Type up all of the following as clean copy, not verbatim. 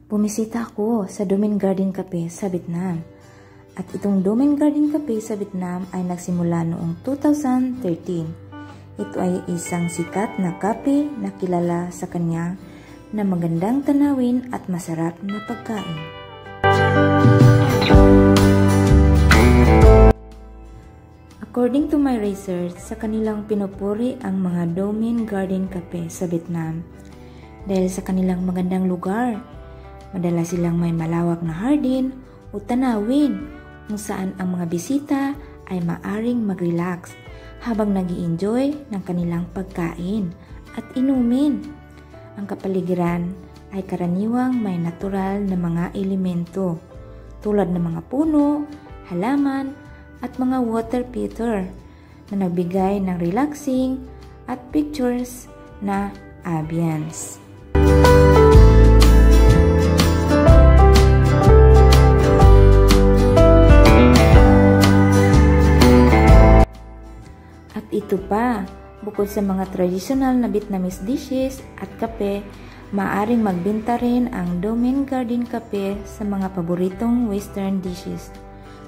Bumisita ako sa Domaine Garden Cafe sa Vietnam. At itong Domaine Garden Cafe sa Vietnam ay nagsimula noong 2013. Ito ay isang sikat na cafe na kilala sa kanya na magandang tanawin at masarap na pagkain. According to my research, sa kanilang pinupuri ang mga Domaine Garden Cafe sa Vietnam dahil sa kanilang magandang lugar. Madalas silang may malawak na hardin o tanawin kung saan ang mga bisita ay maaring mag-relax habang nag-i-enjoy ng kanilang pagkain at inumin. Ang kapaligiran ay karaniwang may natural na mga elemento tulad ng mga puno, halaman at mga water feature na nagbigay ng relaxing at pictures na ambience. At ito pa, bukod sa mga traditional na Vietnamese dishes at kape, maaaring magbenta rin ang Domaine Garden Cafe sa mga paboritong western dishes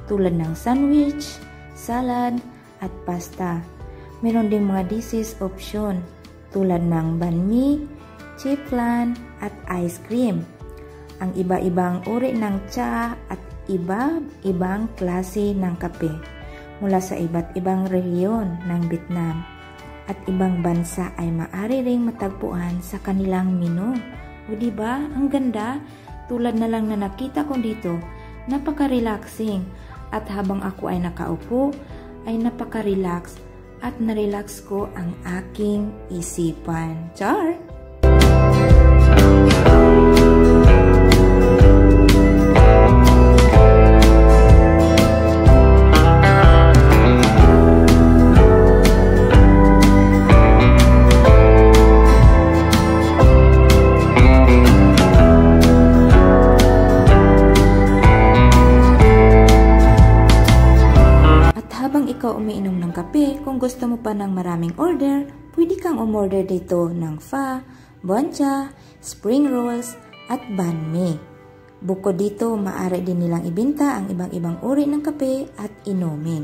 tulad ng sandwich, salad, at pasta. Meron ding mga dishes option tulad ng banh mi, chip flan, at ice cream. Ang iba-ibang uri ng tsa at iba-ibang klase ng kape mula sa iba't ibang rehiyon ng Vietnam at ibang bansa ay maaari ring matagpuan sa kanilang menu. O diba, ang ganda, tulad na lang na nakita ko dito, napaka-relaxing at habang ako ay nakaupo ay napaka-relax at na-relax ko ang aking isipan. Char! Ikaw umiinom ng kape, kung gusto mo pa ng maraming order, pwede kang umorder dito ng pho, bun cha, spring rolls, at banh mi. Bukod dito, maaari din nilang ibenta ang ibang-ibang uri ng kape at inumin.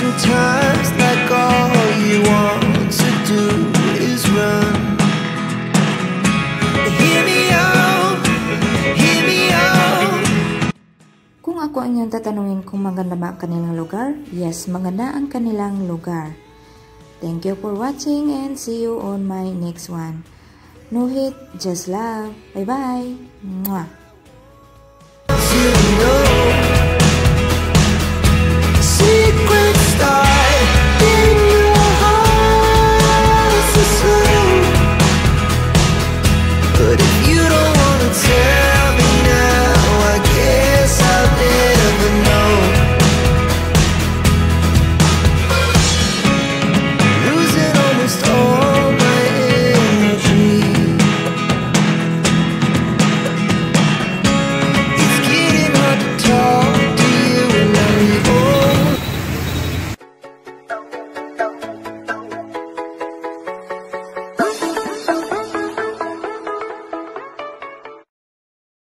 Sometimes like all you want to do is run. Hear me out, hear me out. Kung ako ang iyong tatanungin kung maganda ba ang kanilang lugar, yes, maganda ang kanilang lugar. Thank you for watching and see you on my next one. No hate, just love. Bye-bye. Mwah. Secret star.